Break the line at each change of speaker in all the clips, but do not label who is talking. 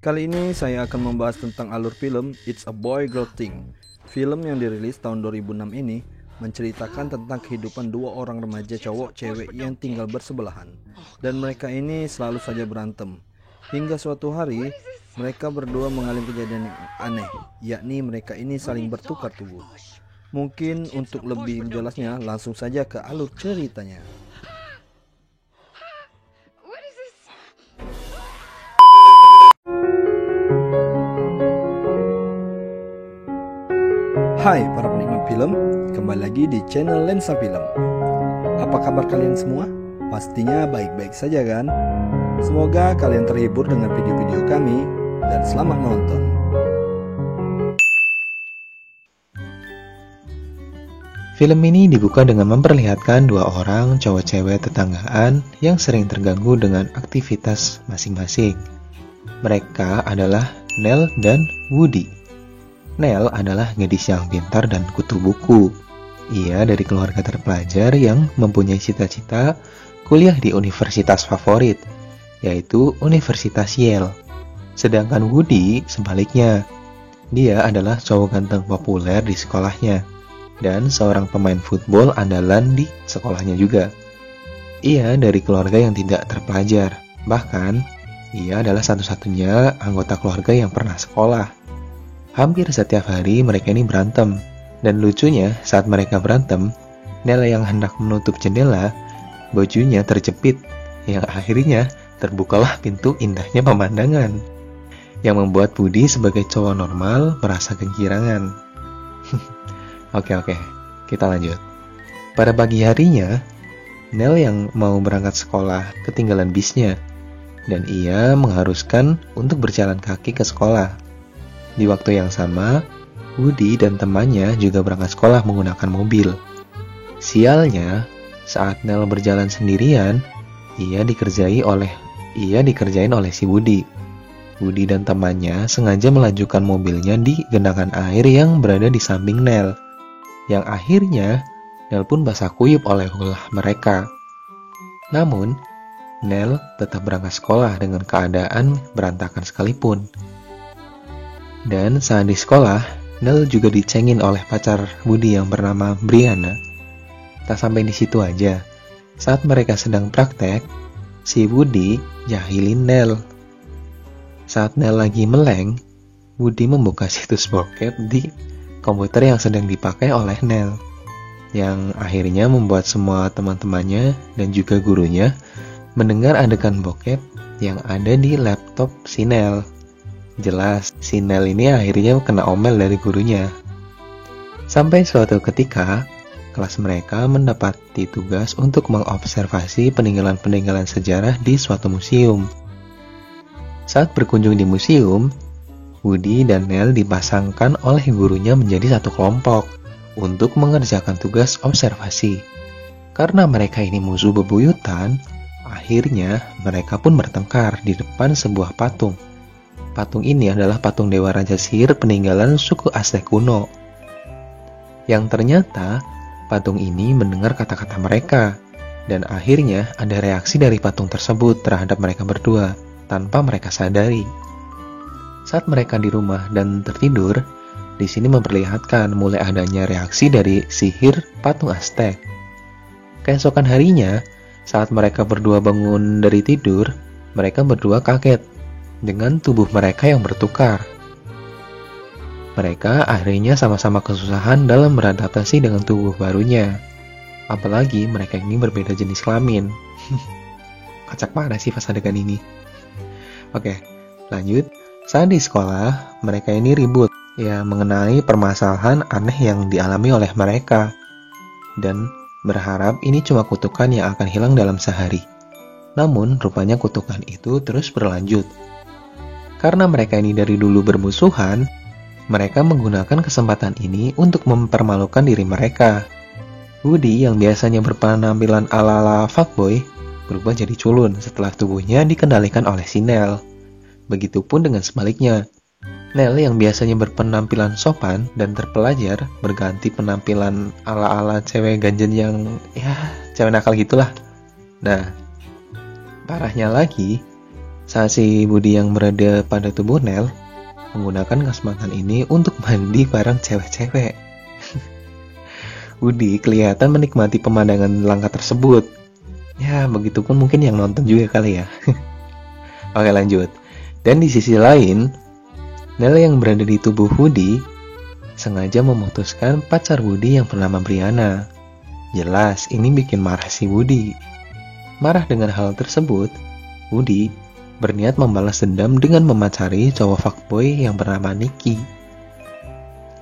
Kali ini saya akan membahas tentang alur film It's a Boy Girl Thing. Film yang dirilis tahun 2006 ini menceritakan tentang kehidupan dua orang remaja cowok cewek yang tinggal bersebelahan. Dan mereka ini selalu saja berantem. Hingga suatu hari, mereka berdua mengalami kejadian yang aneh, yakni mereka ini saling bertukar tubuh. Mungkin untuk lebih jelasnya, langsung saja ke alur ceritanya. Hai para penikmat film, kembali lagi di channel Lensa Film. Apa kabar kalian semua? Pastinya baik-baik saja kan? Semoga kalian terhibur dengan video-video kami dan selamat menonton.
Film ini dibuka dengan memperlihatkan dua orang cowok-cewek tetanggaan yang sering terganggu dengan aktivitas masing-masing. Mereka adalah Nell dan Woody. Nell adalah gadis yang pintar dan kutu buku. Ia dari keluarga terpelajar yang mempunyai cita-cita kuliah di universitas favorit, yaitu Universitas Yale. Sedangkan Woody sebaliknya. Dia adalah cowok ganteng populer di sekolahnya, dan seorang pemain football andalan di sekolahnya juga. Ia dari keluarga yang tidak terpelajar, bahkan ia adalah satu-satunya anggota keluarga yang pernah sekolah. Hampir setiap hari mereka ini berantem, dan lucunya saat mereka berantem, Nell yang hendak menutup jendela, bajunya terjepit, yang akhirnya terbukalah pintu indahnya pemandangan, yang membuat Woody sebagai cowok normal merasa kegirangan. Oke, kita lanjut. Pada pagi harinya, Nell yang mau berangkat sekolah ketinggalan bisnya, dan ia mengharuskan untuk berjalan kaki ke sekolah. Di waktu yang sama, Woody dan temannya juga berangkat sekolah menggunakan mobil. Sialnya, saat Nell berjalan sendirian, ia dikerjain oleh si Woody. Woody dan temannya sengaja melajukan mobilnya di genangan air yang berada di samping Nell. Yang akhirnya, Nell pun basah kuyup oleh ulah mereka. Namun, Nell tetap berangkat sekolah dengan keadaan berantakan sekalipun. Dan saat di sekolah, Nell juga dicengin oleh pacar Woody yang bernama Brianna. Tak sampai di situ aja, saat mereka sedang praktek, si Woody jahilin Nell. Saat Nell lagi meleng, Woody membuka situs bokep di komputer yang sedang dipakai oleh Nell, yang akhirnya membuat semua teman-temannya dan juga gurunya mendengar adegan bokep yang ada di laptop si Nell. Jelas, si Nell ini akhirnya kena omel dari gurunya. Sampai suatu ketika, kelas mereka mendapati tugas untuk mengobservasi peninggalan-peninggalan sejarah di suatu museum. Saat berkunjung di museum, Woody dan Nell dipasangkan oleh gurunya menjadi satu kelompok untuk mengerjakan tugas observasi. Karena mereka ini musuh bebuyutan, akhirnya mereka pun bertengkar di depan sebuah patung. Patung ini adalah patung Dewa Raja Sihir peninggalan suku Aztec kuno. Yang ternyata, patung ini mendengar kata-kata mereka, dan akhirnya ada reaksi dari patung tersebut terhadap mereka berdua, tanpa mereka sadari. Saat mereka di rumah dan tertidur, di sini memperlihatkan mulai adanya reaksi dari sihir patung Aztec. Keesokan harinya, saat mereka berdua bangun dari tidur, mereka berdua kaget dengan tubuh mereka yang bertukar. Mereka akhirnya sama-sama kesusahan dalam beradaptasi dengan tubuh barunya. Apalagi mereka ini berbeda jenis kelamin. Kocak parah sih pas adegan ini. Oke, lanjut. Saat di sekolah, mereka ini ribut mengenai permasalahan aneh yang dialami oleh mereka, dan berharap ini cuma kutukan yang akan hilang dalam sehari. Namun, rupanya kutukan itu terus berlanjut. Karena mereka ini dari dulu bermusuhan, mereka menggunakan kesempatan ini untuk mempermalukan diri mereka. Woody yang biasanya berpenampilan ala-ala fuckboy berubah jadi culun setelah tubuhnya dikendalikan oleh si Nell. Begitupun dengan sebaliknya. Nell yang biasanya berpenampilan sopan dan terpelajar berganti penampilan ala-ala cewek ganjen yang cewek nakal gitulah. Nah, parahnya lagi, Saat si Woody yang berada pada tubuh Nell menggunakan kesempatan ini untuk mandi bareng cewek-cewek. Woody kelihatan menikmati pemandangan langka tersebut. Ya, begitupun mungkin yang nonton juga kali ya. Oke, lanjut. Dan di sisi lain, Nell yang berada di tubuh Woody sengaja memutuskan pacar Woody yang bernama Brianna. Jelas, ini bikin marah si Woody. Marah dengan hal tersebut, Woody berniat membalas dendam dengan memacari cowok fuckboy yang bernama Nicky.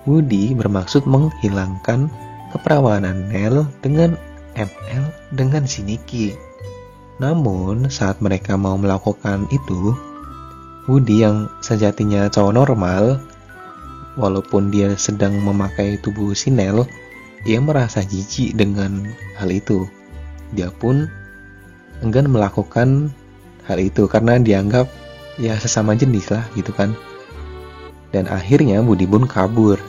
Woody bermaksud menghilangkan keperawanan Nell dengan ML dengan si Nicky. Namun, saat mereka mau melakukan itu, Woody yang sejatinya cowok normal, walaupun dia sedang memakai tubuh si Nell, ia merasa jijik dengan hal itu. Dia pun enggan melakukan hal itu karena dianggap ya sesama jenis lah gitu kan. Dan akhirnya Woody pun kabur.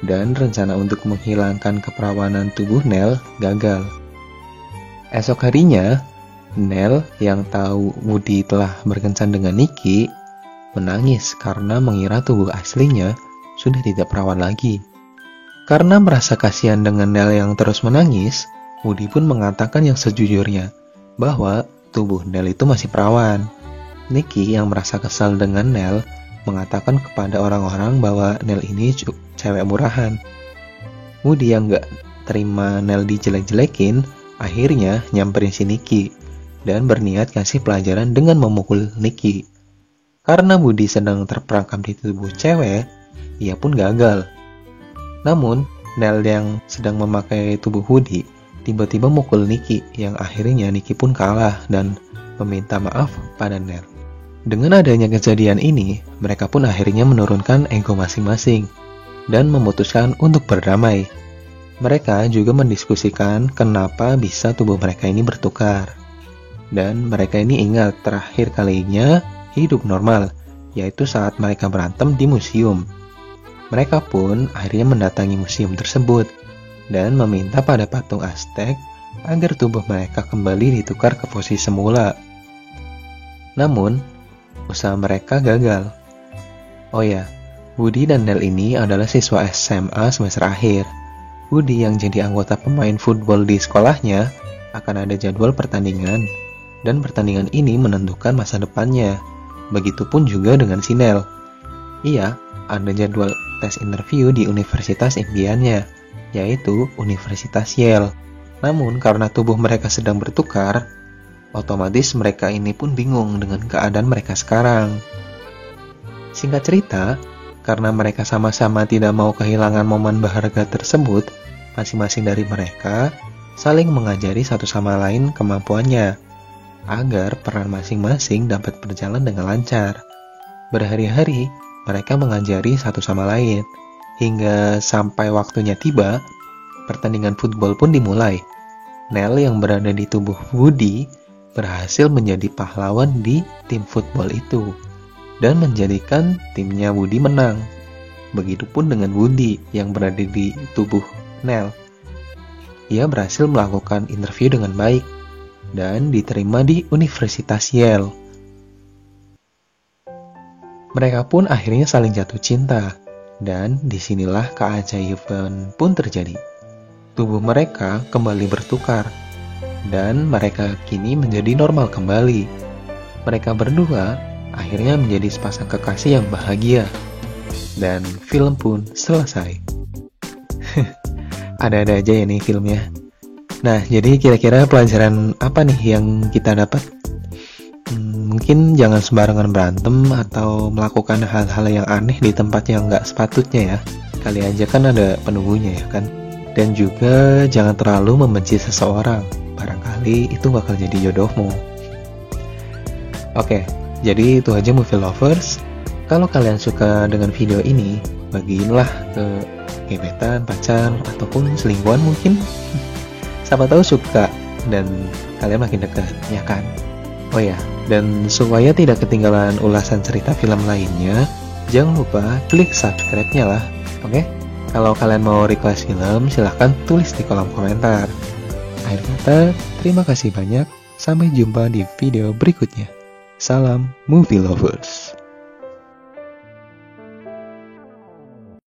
Dan rencana untuk menghilangkan keperawanan tubuh Nell gagal. Esok harinya, Nell yang tahu Woody telah berkencan dengan Nicky menangis karena mengira tubuh aslinya sudah tidak perawan lagi. Karena merasa kasihan dengan Nell yang terus menangis, Woody pun mengatakan yang sejujurnya, bahwa tubuh Nell itu masih perawan. Nicky yang merasa kesal dengan Nell mengatakan kepada orang-orang bahwa Nell ini cewek murahan. Woody yang gak terima Nell dijelek-jelekin, akhirnya nyamperin si Nicky dan berniat kasih pelajaran dengan memukul Nicky. Karena Woody sedang terperangkap di tubuh cewek, ia pun gagal. Namun, Nell yang sedang memakai tubuh Woody tiba-tiba mukul Nicky, yang akhirnya Nicky pun kalah dan meminta maaf pada Nell. Dengan adanya kejadian ini, mereka pun akhirnya menurunkan ego masing-masing dan memutuskan untuk berdamai. Mereka juga mendiskusikan kenapa bisa tubuh mereka ini bertukar. Dan mereka ini ingat terakhir kalinya hidup normal, yaitu saat mereka berantem di museum. Mereka pun akhirnya mendatangi museum tersebut dan meminta pada patung Aztec agar tubuh mereka kembali ditukar ke posisi semula. Namun, usaha mereka gagal. Oh ya, Woody dan Nell ini adalah siswa SMA semester akhir. Woody yang jadi anggota pemain football di sekolahnya akan ada jadwal pertandingan, dan pertandingan ini menentukan masa depannya. Begitupun juga dengan si Nell. Ia ada jadwal tes interview di universitas impiannya, yaitu Universitas Yale. Namun karena tubuh mereka sedang bertukar, otomatis mereka ini pun bingung dengan keadaan mereka sekarang. Singkat cerita, karena mereka sama-sama tidak mau kehilangan momen berharga tersebut, masing-masing dari mereka saling mengajari satu sama lain kemampuannya, agar peran masing-masing dapat berjalan dengan lancar. Berhari-hari, mereka mengajari satu sama lain, hingga sampai waktunya tiba, pertandingan football pun dimulai. Nell yang berada di tubuh Woody berhasil menjadi pahlawan di tim football itu dan menjadikan timnya Woody menang. Begitupun dengan Woody yang berada di tubuh Nell. Ia berhasil melakukan interview dengan baik dan diterima di Universitas Yale. Mereka pun akhirnya saling jatuh cinta, dan disinilah keajaiban pun terjadi. Tubuh mereka kembali bertukar, dan mereka kini menjadi normal kembali. Mereka berdua akhirnya menjadi sepasang kekasih yang bahagia, dan film pun selesai. Ada-ada aja ya nih filmnya. Nah, jadi kira-kira pelajaran apa nih yang kita dapat? Mungkin jangan sembarangan berantem atau melakukan hal-hal yang aneh di tempat yang nggak sepatutnya ya. Kali aja kan ada penunggunya ya kan. Dan juga jangan terlalu membenci seseorang. Barangkali itu bakal jadi jodohmu. Oke, jadi itu aja movie lovers. Kalau kalian suka dengan video ini, bagiinlah ke gebetan, pacar, ataupun selingkuhan mungkin. Siapa tahu suka dan kalian makin dekat, ya kan? Oh ya, dan supaya tidak ketinggalan ulasan cerita film lainnya, jangan lupa klik subscribe-nya lah, oke? Kalau kalian mau request film, silahkan tulis di kolom komentar. Akhir kata, terima kasih banyak, sampai jumpa di video berikutnya. Salam movie lovers.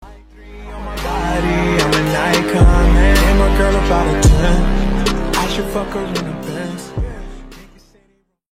I'm an icon, man. I'm a girl about a 10. I should fuck her in the Benz.